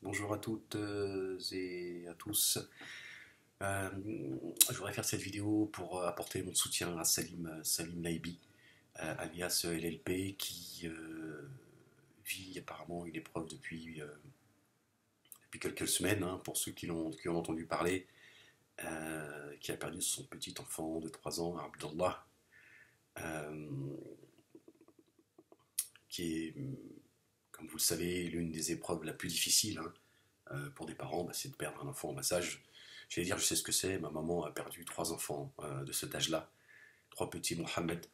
Bonjour à toutes et à tous. Je voudrais faire cette vidéo pour apporter mon soutien à Salim Laibi, alias LLP, qui vit apparemment une épreuve depuis quelques semaines, hein, pour ceux qui ont entendu parler, qui a perdu son petit enfant de 3 ans, Abdallah, euh, qui est, comme vous le savez, l'une des épreuves la plus difficiles, hein, pour des parents, bah, c'est de perdre un enfant en bas âge. J'allais dire, je sais ce que c'est. Ma maman a perdu 3 enfants de cet âge-là, 3 petits Mohamed.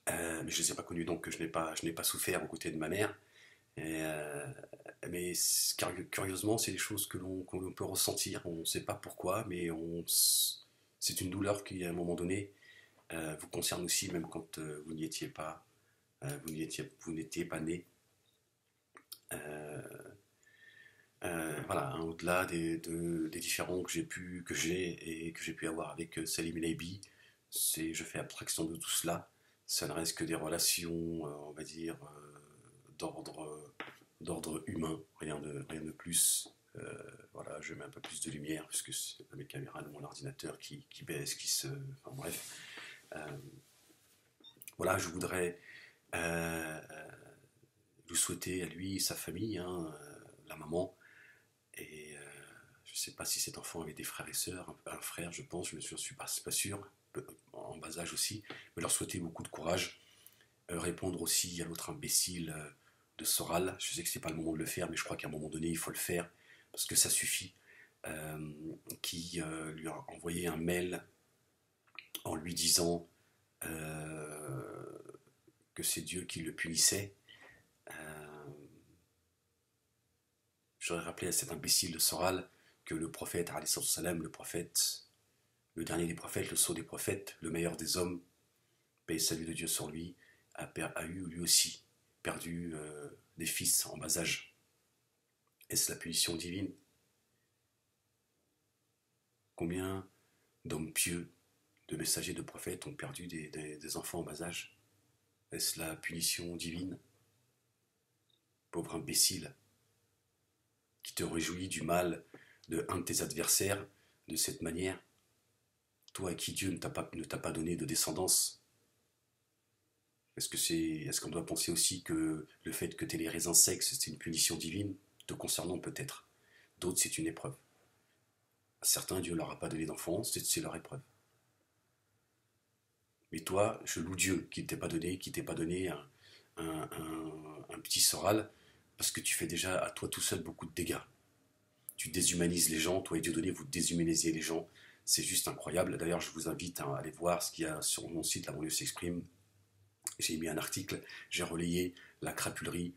Mais je ne les ai pas connus, donc je n'ai pas souffert aux côtés de ma mère. Et, mais curieusement, c'est des choses que l'on peut ressentir. On ne sait pas pourquoi, mais c'est une douleur qui, à un moment donné, vous concerne aussi, même quand vous n'y étiez pas, vous n'étiez pas né. Euh, voilà, hein, au-delà des différends que j'ai pu avoir avec Salim Laibi, je fais abstraction de tout cela. Ça ne reste que des relations, on va dire, d'ordre humain, rien de plus. Voilà, je mets un peu plus de lumière, puisque c'est mes caméras de mon ordinateur qui baissent, enfin bref. Euh, voilà, je voudrais euh, lui souhaiter à lui, sa famille, hein, la maman. Et je ne sais pas si cet enfant avait des frères et sœurs, un frère, je pense, je ne suis pas sûr, en bas âge aussi, mais leur souhaiter beaucoup de courage. Répondre aussi à l'autre imbécile de Soral. Je sais que c'est pas le moment de le faire, mais je crois qu'à un moment donné, il faut le faire, parce que ça suffit. Euh, qui lui a envoyé un mail en lui disant que c'est Dieu qui le punissait. Euh, J'aurais rappelé à cet imbécile de Soral que le prophète, salam, le prophète, le dernier des prophètes, le sceau des prophètes, le meilleur des hommes, paix et salut de Dieu sur lui, a eu lui aussi perdu des fils en bas âge. Est-ce la punition divine? Combien d'hommes pieux, de messagers, de prophètes ont perdu des enfants en bas âge? Est-ce la punition divine? Pauvre imbécile, qui te réjouit du mal de un de tes adversaires de cette manière, toi à qui Dieu ne t'a pas donné de descendance. Est-ce qu'on doit penser aussi que le fait que tu aies les raisins secs, c'est une punition divine, te concernant peut-être? D'autres, c'est une épreuve. À certains, Dieu ne leur a pas donné d'enfants, c'est leur épreuve. Mais toi, je loue Dieu qui t'ait pas donné un petit Soral, parce que tu fais déjà à toi tout seul beaucoup de dégâts. Tu déshumanises les gens, toi et Dieudonné, vous déshumanisez les gens. C'est juste incroyable. D'ailleurs, je vous invite à aller voir ce qu'il y a sur mon site, La banlieue s'exprime. J'ai mis un article, j'ai relayé la crapulerie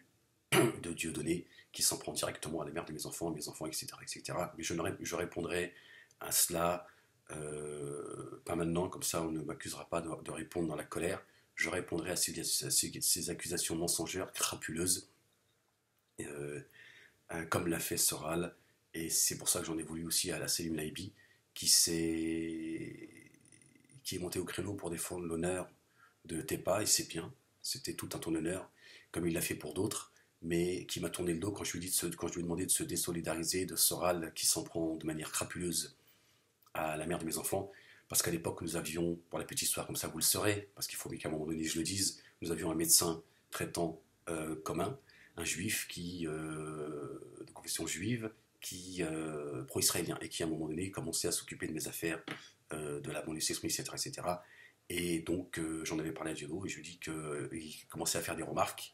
de Dieudonné qui s'en prend directement à la mère de mes enfants, etc. etc. Mais je répondrai à cela, pas maintenant, comme ça on ne m'accusera pas de répondre dans la colère. Je répondrai à ces accusations mensongères, crapuleuses, euh, comme l'a fait Soral. Et c'est pour ça que j'en ai voulu aussi à la Selim Laibi, qui, qui est monté au créneau pour défendre l'honneur de Tepa, et c'est bien, c'était tout un ton honneur, comme il l'a fait pour d'autres, mais qui m'a tourné le dos quand je lui ai demandé de se désolidariser de Soral, qui s'en prend de manière crapuleuse à la mère de mes enfants, parce qu'à l'époque, nous avions, pour la petite histoire comme ça, vous le saurez, parce qu'il faut bien qu'à un moment donné je le dise, nous avions un médecin traitant commun, un juif de confession juive, pro-israélien, et qui à un moment donné commençait à s'occuper de mes affaires, de la banlieue s'exprime, etc., etc. Et donc j'en avais parlé à Diego, et je lui ai dit qu'il commençait à faire des remarques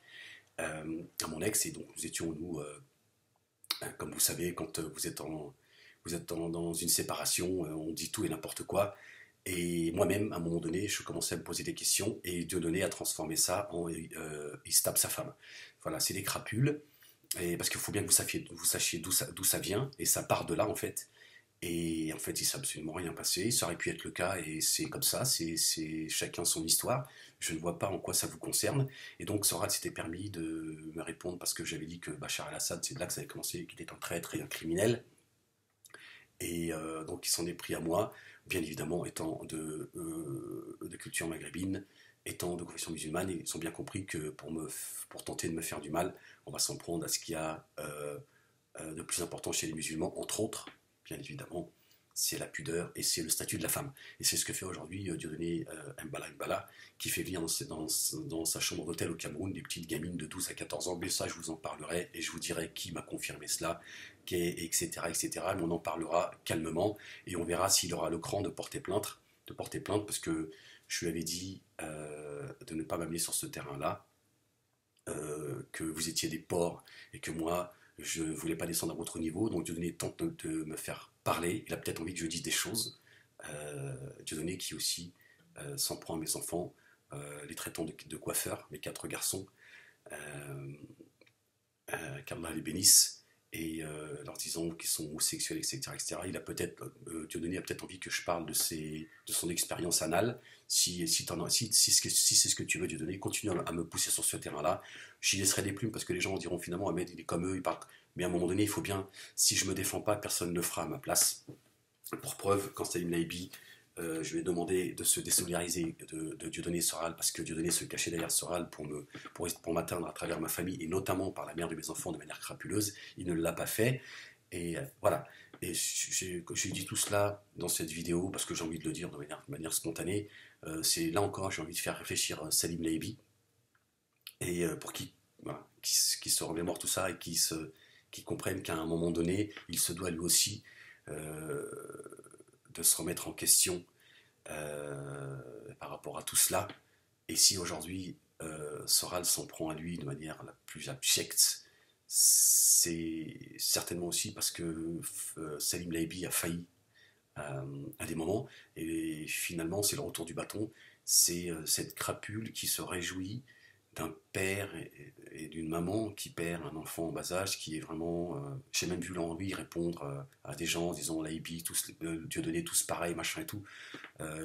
à mon ex, et donc nous étions, nous, comme vous savez, quand vous êtes dans une séparation, on dit tout et n'importe quoi. Et moi-même, à un moment donné, je commençais à me poser des questions, et Dieudonné a transformé ça en il se tape sa femme. Voilà, c'est des crapules, et parce qu'il faut bien que vous sachiez d'où ça vient, et ça part de là en fait. Et en fait, il s'est absolument rien passé. Ça aurait pu être le cas, et c'est comme ça, c'est chacun son histoire. Je ne vois pas en quoi ça vous concerne. Et donc, Soral s'était permis de me répondre parce que j'avais dit que Bachar el-Assad, c'est de là que ça avait commencé, qu'il était un traître et un criminel. Et donc, il s'en est pris à moi, bien évidemment, étant de culture maghrébine, étant de confession musulmane. Et ils ont bien compris que pour tenter de me faire du mal, on va s'en prendre à ce qu'il y a de plus important chez les musulmans, entre autres, bien évidemment, c'est la pudeur et c'est le statut de la femme. Et c'est ce que fait aujourd'hui Dieudonné Mbala Mbala, qui fait vivre dans sa chambre d'hôtel au Cameroun des petites gamines de 12 à 14 ans. Mais ça, je vous en parlerai et je vous dirai qui m'a confirmé cela, etc., etc. Mais on en parlera calmement et on verra s'il aura le cran de porter plainte, parce que je lui avais dit de ne pas m'amener sur ce terrain-là, que vous étiez des porcs et que moi, je ne voulais pas descendre à votre niveau. Donc Dieudonné tente de me faire parler. Il a peut-être envie que je dise des choses. Dieudonné qui aussi s'en prend à mes enfants, les traitant de coiffeurs, mes 4 garçons, qu'Allah les bénisse, et leur disant qu'ils sont homosexuels, etc., etc. Il a peut-être, Dieudonné a peut-être envie que je parle de son expérience anale. Si c'est ce que tu veux, Dieudonné, continue à me pousser sur ce terrain-là. J'y laisserai des plumes parce que les gens diront finalement, Ahmed, il est comme eux, il parle. Mais à un moment donné, il faut bien, si je me défends pas, personne ne le fera à ma place. Pour preuve, quand Salim Laibi, je lui ai demandé de se désolidariser de Dieudonné Soral, parce que Dieudonné se cachait derrière Soral pour m'atteindre à travers ma famille, et notamment par la mère de mes enfants de manière crapuleuse. Il ne l'a pas fait. Et voilà. Et j'ai dit tout cela dans cette vidéo, parce que j'ai envie de le dire de manière spontanée. C'est là encore, j'ai envie de faire réfléchir Salim Laibi, et pour voilà, qui se remémore tout ça et qui comprenne qu'à un moment donné, il se doit lui aussi euh, de se remettre en question par rapport à tout cela. Et si aujourd'hui Soral s'en prend à lui de manière la plus abjecte, c'est certainement aussi parce que Salim Laibi a failli à des moments, et finalement c'est le retour du bâton, c'est cette crapule qui se réjouit d'un père et d'une maman qui perd un enfant en bas âge, qui est vraiment, j'ai même vu là en lui répondre à des gens, disons Laibi, tous Dieudonné, tous pareils, machin et tout,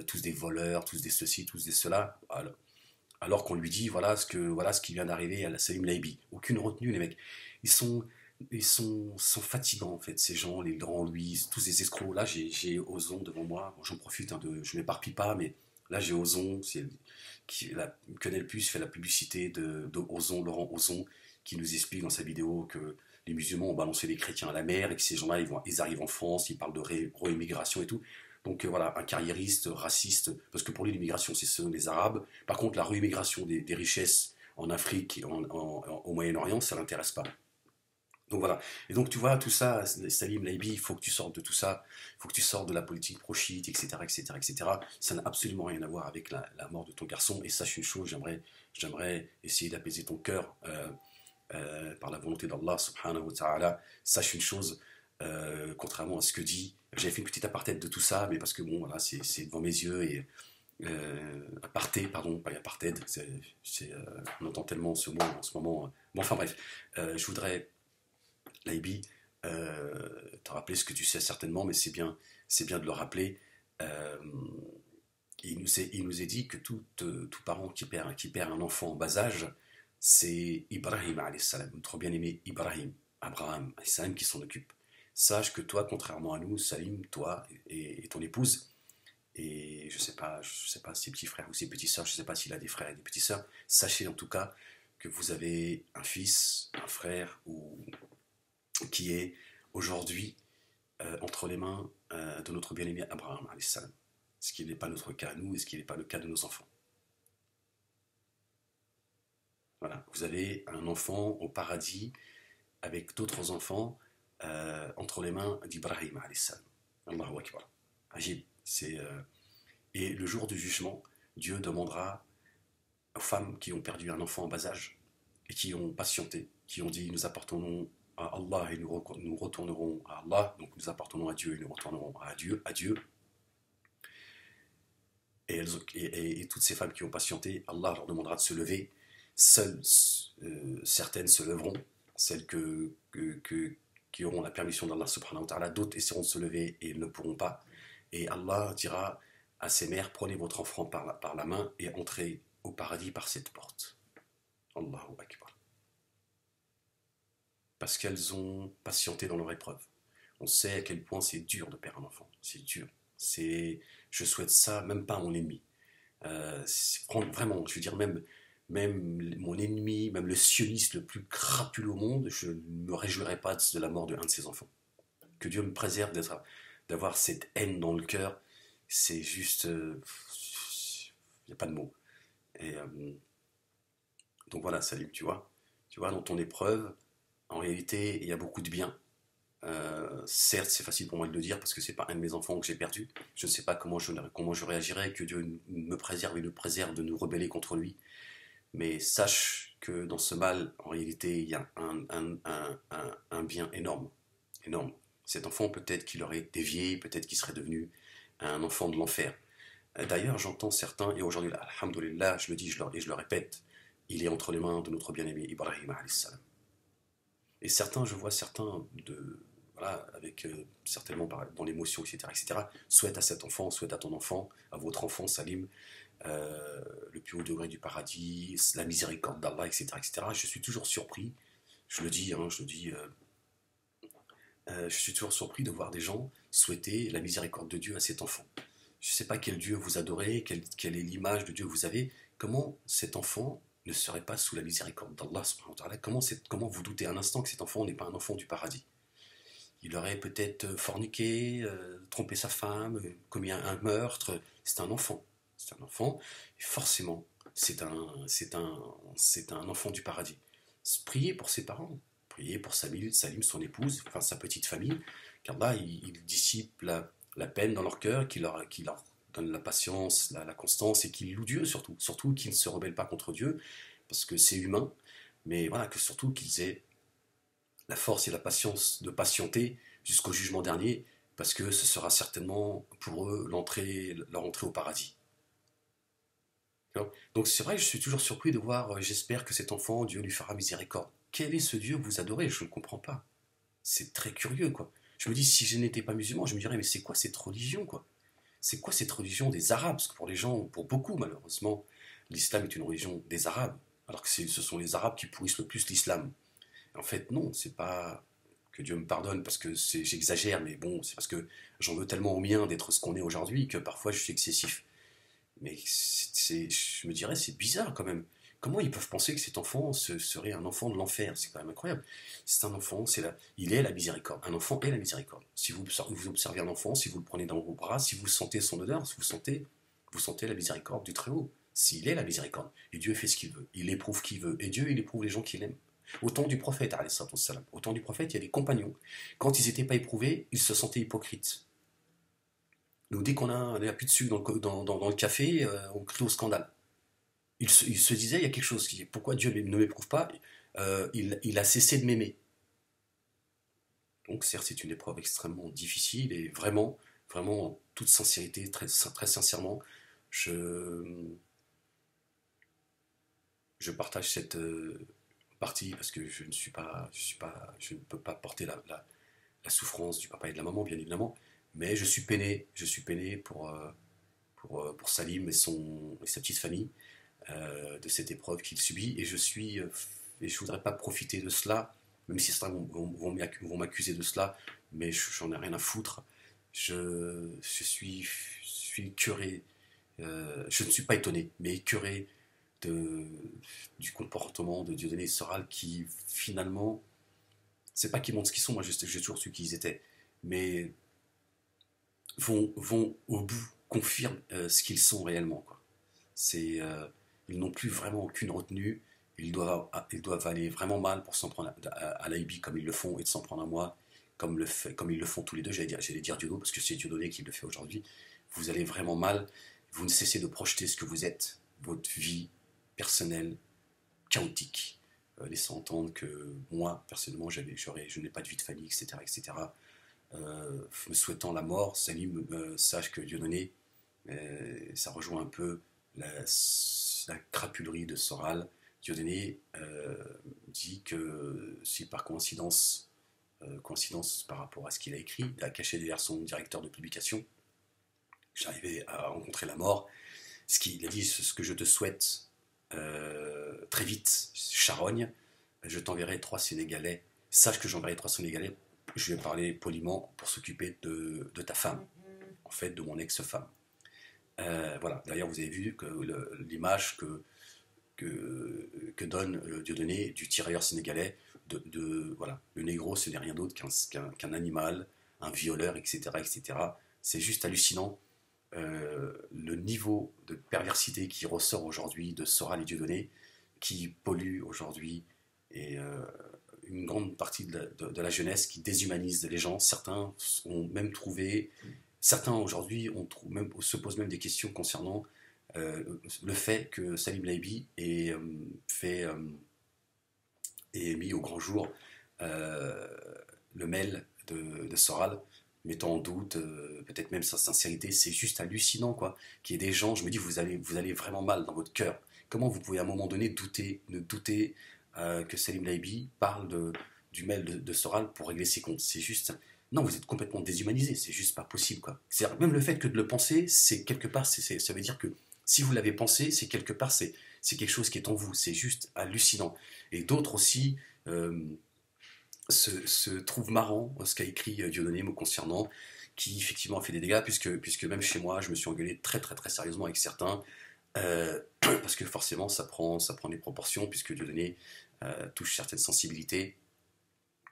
tous des voleurs, tous des ceci, tous des cela, alors qu'on lui dit voilà ce qui vient d'arriver à la Salim Laibi. Aucune retenue, les mecs. Ils sont, sont fatigants en fait, ces gens, les grands Louis, tous ces escrocs. Là, j'ai Ozon devant moi. Bon, j'en profite, hein, je m'éparpille pas, mais là j'ai Ozon, Canal Plus fait la publicité de Ozon, Laurent Ozon, qui nous explique dans sa vidéo que les musulmans ont balancé les chrétiens à la mer et que ces gens-là, ils arrivent en France, ils parlent de réimmigration et tout. Donc voilà, un carriériste, raciste, parce que pour lui, l'immigration, c'est ceux des Arabes. Par contre, la réimmigration des richesses en Afrique et au Moyen-Orient, ça ne l'intéresse pas. Donc voilà. Et donc tu vois, tout ça, Salim Laibi, il faut que tu sortes de tout ça, il faut que tu sortes de la politique pro-chiite, etc., etc., etc. Ça n'a absolument rien à voir avec la mort de ton garçon. Et sache une chose, j'aimerais essayer d'apaiser ton cœur par la volonté d'Allah subhanahu wa ta'ala. Sache une chose, contrairement à ce que dit, j'avais fait une petite apartheid de tout ça, mais parce que bon, voilà, c'est devant mes yeux, et aparté, pardon, pas apartheid, on entend tellement ce mot en ce moment. Bon, enfin bref, je voudrais, Laibi, te rappeler ce que tu sais certainement, mais c'est bien de le rappeler. Euh, il nous est dit que tout parent qui perd un enfant en bas âge, c'est Ibrahim alayhi salam, notre bien-aimé Ibrahim, Abraham alayhi salam, qui s'en occupe. Sache que toi, contrairement à nous, Salim, toi et ton épouse, et je sais pas ses petits frères ou ses petites sœurs, je sais pas s'il a des frères et des petites sœurs, sachez en tout cas que vous avez un fils, un frère, qui est aujourd'hui entre les mains de notre bien-aimé Abraham alayhi salam. Ce qui n'est pas notre cas à nous et ce qui n'est pas le cas de nos enfants. Voilà, vous avez un enfant au paradis avec d'autres enfants entre les mains d'Ibrahim alayhi salam. Allahu Akbar. Ajib. Et le jour du jugement, Dieu demandera aux femmes qui ont perdu un enfant en bas âge et qui ont patienté, qui ont dit nous appartenons à Allah et nous retournerons à Allah, donc nous appartenons à Dieu et nous retournerons à Dieu. Et toutes ces femmes qui ont patienté, Allah leur demandera de se lever. Seules certaines se leveront, celles qui auront la permission d'Allah subhanahu wa ta'ala, d'autres essaieront de se lever et ne pourront pas. Et Allah dira à ses mères, prenez votre enfant par la main et entrez au paradis par cette porte. Allahu Akbar. Parce qu'elles ont patienté dans leur épreuve. On sait à quel point c'est dur de perdre un enfant. C'est dur. Je souhaite ça même pas à mon ennemi. Vraiment, je veux dire, même même mon ennemi, même le sioniste le plus crapule au monde, je ne me réjouirais pas de la mort d'un de ses enfants. Que Dieu me préserve d'avoir cette haine dans le cœur, c'est juste... Il n'y a pas de mots. Et donc voilà, Salim, tu vois, dans ton épreuve, en réalité, il y a beaucoup de bien. Certes, c'est facile pour moi de le dire parce que c'est pas un de mes enfants que j'ai perdu. Je ne sais pas comment je réagirais, que Dieu me préserve et nous préserve de nous rebeller contre lui. Mais sache que dans ce mal, en réalité, il y a un bien énorme. Énorme. Cet enfant, peut-être qu'il aurait dévié, peut-être qu'il serait devenu un enfant de l'enfer. D'ailleurs, j'entends certains, et aujourd'hui, alhamdoulilah, je le dis et je le répète, il est entre les mains de notre bien-aimé Ibrahim alayhi salam. Et certains, je vois certains voilà, avec certainement dans l'émotion, etc., etc., souhaitent à cet enfant, souhaitent à ton enfant, à votre enfant, Salim, le plus haut degré du paradis, la miséricorde d'Allah, etc., etc. Je suis toujours surpris, je le dis, hein, je suis toujours surpris de voir des gens souhaiter la miséricorde de Dieu à cet enfant. Je ne sais pas quel Dieu vous adorez, quelle est l'image de Dieu que vous avez, comment cet enfant ne serait pas sous la miséricorde d'Allah, comment vous doutez un instant que cet enfant n'est pas un enfant du paradis. Il aurait peut-être forniqué, trompé sa femme, commis un meurtre, c'est un enfant. C'est un enfant, et forcément, c'est un enfant du paradis. Priez pour ses parents, priez pour Salim, son épouse, enfin sa petite famille, car là, il dissipe la peine dans leur cœur, qu'il leur donne la patience, la constance, et qu'ils louent Dieu surtout qu'ils ne se rebellent pas contre Dieu, parce que c'est humain, mais voilà, que surtout qu'ils aient la force et la patience de patienter jusqu'au jugement dernier, parce que ce sera certainement pour eux leur entrée au paradis. Donc c'est vrai que je suis toujours surpris de voir, j'espère que cet enfant, Dieu lui fera miséricorde. Quel est ce Dieu que vous adorez? Je ne comprends pas. C'est très curieux, quoi. Je me dis, si je n'étais pas musulman, je me dirais, mais c'est quoi cette religion, quoi? C'est quoi cette religion des Arabes? Parce que pour les gens, pour beaucoup malheureusement, l'islam est une religion des Arabes, alors que ce sont les Arabes qui pourrissent le plus l'islam. En fait, non, c'est pas que Dieu me pardonne parce que j'exagère, mais bon, c'est parce que j'en veux tellement au mien d'être ce qu'on est aujourd'hui que parfois je suis excessif. Mais je me dirais, c'est bizarre quand même. Comment ils peuvent penser que cet enfant serait un enfant de l'enfer? C'est quand même incroyable. C'est un enfant, il est la miséricorde. Un enfant est la miséricorde. Si vous observez un enfant, si vous le prenez dans vos bras, si vous sentez son odeur, si vous sentez la miséricorde du Très-Haut. S'il est la miséricorde. Et Dieu fait ce qu'il veut. Il éprouve qui veut. Et Dieu, il éprouve les gens qu'il aime. Au temps du prophète, au temps du prophète, il y a des compagnons. Quand ils n'étaient pas éprouvés, ils se sentaient hypocrites. Nous, dès qu'on a plus de sucre dans le café, on crie au scandale. Il se disait, il y a quelque chose qui est, pourquoi Dieu ne m'éprouve pas? Il a cessé de m'aimer. Donc certes, c'est une épreuve extrêmement difficile et vraiment, vraiment, en toute sincérité, très, très sincèrement, je, je partage cette partie parce que je ne peux pas porter la souffrance du papa et de la maman, bien évidemment, mais je suis peiné pour Salim et sa petite famille de cette épreuve qu'il subit, et je voudrais pas profiter de cela, même si certains vont m'accuser de cela, mais j'en ai rien à foutre. Je suis curé, je ne suis pas étonné, mais écœuré de, du comportement de Dieudonné et Soral qui finalement, c'est pas qu'ils montrent ce qu'ils sont, moi j'ai toujours su qui ils étaient, mais vont au bout, confirment ce qu'ils sont réellement, quoi. Ils n'ont plus vraiment aucune retenue. Ils doivent aller vraiment mal pour s'en prendre à l'AIB comme ils le font et de s'en prendre à moi comme ils le font tous les deux. J'allais dire Diodo parce que c'est Dieudonné qui le fait aujourd'hui. Vous allez vraiment mal. Vous ne cessez de projeter ce que vous êtes, votre vie personnelle, chaotique, laissant entendre que moi, personnellement, je n'ai pas de vie de famille, etc. etc. Me souhaitant la mort, Salim sache que Dieudonné, ça rejoint un peu la crapulerie de Soral. Dieudonné dit que si par coïncidence par rapport à ce qu'il a écrit, a caché derrière son directeur de publication, j'arrivais à rencontrer la mort, ce qu'il a dit, ce que je te souhaite très vite, Charogne, je t'enverrai 3 Sénégalais, sache que j'enverrai 3 Sénégalais, je vais parler poliment, pour s'occuper de ta femme, en fait de mon ex-femme. Voilà, d'ailleurs vous avez vu que l'image que donne Dieudonné du tirailleur sénégalais. Voilà, le négro, ce n'est rien d'autre qu'un animal, un violeur, etc. etc. C'est juste hallucinant le niveau de perversité qui ressort aujourd'hui de Soral et Dieudonné, qui pollue aujourd'hui et une grande partie de la jeunesse, qui déshumanise les gens. Certains ont même trouvé, certains aujourd'hui se posent même des questions concernant le fait que Salim Laibi ait mis au grand jour euh, le mail de Soral, mettant en doute peut-être même sa sincérité. C'est juste hallucinant, quoi. Qu'il y ait des gens, je me dis, vous allez vraiment mal dans votre cœur. Comment vous pouvez à un moment donné douter que Salim Laibi parle du mail de Soral pour régler ses comptes? C'est juste. Non, vous êtes complètement déshumanisé, c'est juste pas possible, quoi. C'est même le fait que de le penser, c'est quelque part, ça veut dire que si vous l'avez pensé, c'est quelque part, c'est quelque chose qui est en vous. C'est juste hallucinant. Et d'autres aussi se trouvent marrant ce qu'a écrit Dieudonné me concernant, qui effectivement a fait des dégâts, puisque même chez moi, je me suis engueulé très très très sérieusement avec certains, parce que forcément ça prend des proportions, puisque Dieudonné touche certaines sensibilités,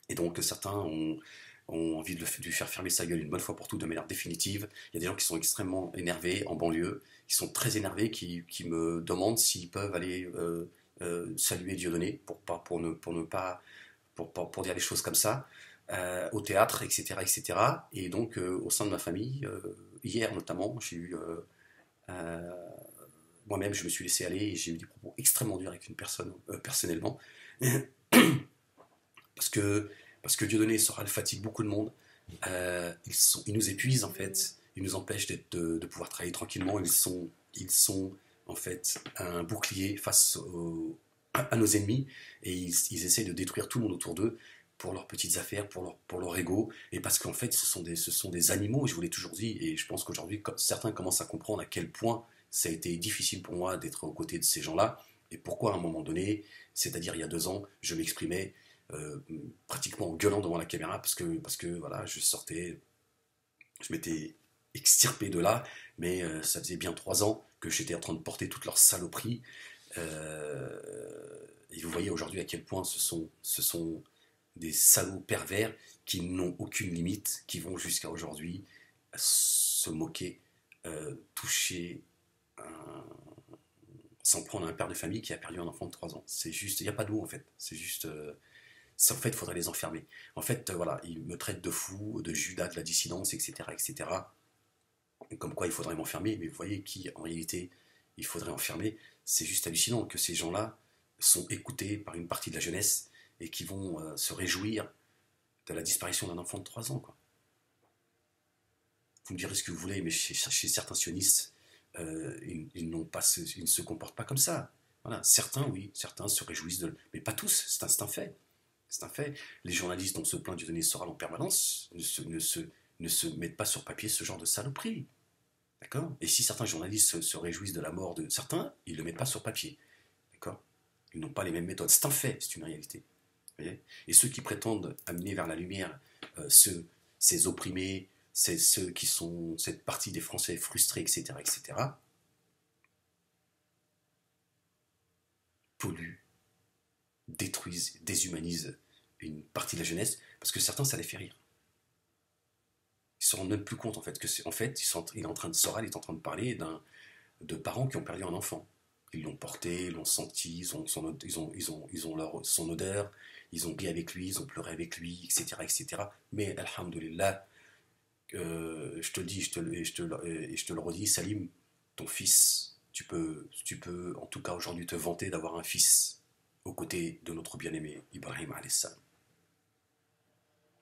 et donc certains ont envie de lui faire fermer sa gueule une bonne fois pour toutes de manière définitive. Il y a des gens qui sont extrêmement énervés en banlieue, qui sont très énervés, qui me demandent s'ils peuvent aller saluer Dieudonné pour ne pas pour dire les choses comme ça, au théâtre, etc., etc. Et donc, au sein de ma famille, hier notamment, j'ai eu moi-même, je me suis laissé aller et j'ai eu des propos extrêmement durs avec une personne personnellement, parce que Dieudonné et Soral fatiguent beaucoup de monde. Ils nous épuisent en fait, ils nous empêchent de pouvoir travailler tranquillement. Ils sont en fait un bouclier à nos ennemis, et ils essaient de détruire tout le monde autour d'eux pour leurs petites affaires, pour leur ego, et parce qu'en fait ce sont des animaux, je vous l'ai toujours dit, et je pense qu'aujourd'hui certains commencent à comprendre à quel point ça a été difficile pour moi d'être aux côtés de ces gens-là, et pourquoi à un moment donné, c'est-à-dire il y a 2 ans, je m'exprimais pratiquement en gueulant devant la caméra, parce que voilà, je m'étais extirpé de là, mais ça faisait bien 3 ans que j'étais en train de porter toutes leurs saloperies. Euh, et vous voyez aujourd'hui à quel point ce sont des salauds pervers qui n'ont aucune limite, qui vont jusqu'à aujourd'hui se moquer, toucher, s'en prendre à un père de famille qui a perdu un enfant de 3 ans. C'est juste, il n'y a pas de mots en fait. C'est juste, en fait, il faudrait les enfermer. En fait, voilà, ils me traitent de fou, de Judas de la dissidence, etc., etc. Comme quoi il faudrait m'enfermer, mais vous voyez qui en réalité il faudrait enfermer. C'est juste hallucinant que ces gens-là sont écoutés par une partie de la jeunesse et qui vont se réjouir de la disparition d'un enfant de 3 ans, quoi. Vous me direz ce que vous voulez, mais chez certains sionistes, ils ne se comportent pas comme ça. Voilà. Certains, oui, certains se réjouissent mais pas tous, c'est un fait. C'est un fait. Les journalistes dont se plaint Dieudonné Soral en permanence ne se mettent pas sur papier ce genre de saloperie. D'accord? Et si certains journalistes se réjouissent de la mort de certains, ils ne le mettent pas sur papier. D'accord? Ils n'ont pas les mêmes méthodes. C'est un fait, c'est une réalité. Vous voyez? Et ceux qui prétendent amener vers la lumière ces opprimés, ceux qui sont cette partie des Français frustrés, etc., etc., polluent, détruisent, déshumanisent une partie de la jeunesse, parce que certains, ça les fait rire. Ils se rendent même plus compte en fait en fait, Soral est en train de parler de parents qui ont perdu un enfant. Ils l'ont porté, ils l'ont senti, ils ont son odeur, ils ont ri avec lui, ils ont pleuré avec lui, etc., etc. Mais alhamdoulilah, je te le dis, je te le redis, Salim, ton fils, tu peux en tout cas aujourd'hui te vanter d'avoir un fils aux côtés de notre bien-aimé Ibrahim alayhi salam.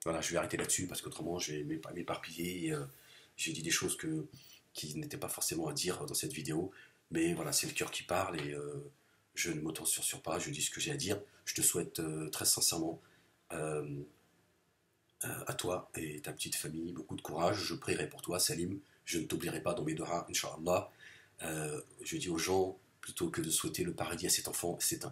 Voilà, je vais arrêter là-dessus parce qu'autrement je vais m'éparpiller. J'ai dit des choses qui n'étaient pas forcément à dire dans cette vidéo, mais voilà, c'est le cœur qui parle et je ne m'auto-censure pas, je dis ce que j'ai à dire. Je te souhaite très sincèrement euh, à toi et ta petite famille beaucoup de courage. Je prierai pour toi, Salim. Je ne t'oublierai pas dans mes doigts, Inch'Allah. Je dis aux gens, plutôt que de souhaiter le paradis à cet un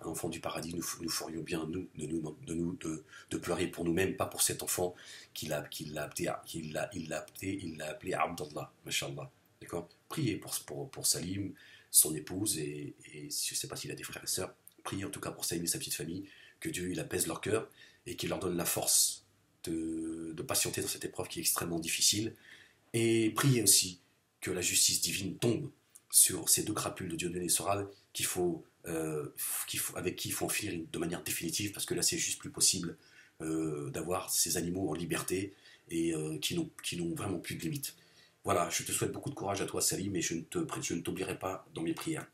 enfant du paradis, nous ferions bien, de pleurer pour nous-mêmes, pas pour cet enfant qu'il a appelé Abdallah, Masha'Allah. D'accord? Priez pour Salim, son épouse, et je ne sais pas s'il a des frères et sœurs. Priez en tout cas pour Saïm et sa petite famille, que Dieu il apaise leur cœur et qu'il leur donne la force de patienter dans cette épreuve qui est extrêmement difficile. Et priez aussi que la justice divine tombe sur ces deux crapules de Dieudonné Soral avec qui il faut en finir de manière définitive, parce que là c'est juste plus possible d'avoir ces animaux en liberté et qui n'ont vraiment plus de limites. Voilà, je te souhaite beaucoup de courage à toi Salim, et je ne t'oublierai pas dans mes prières.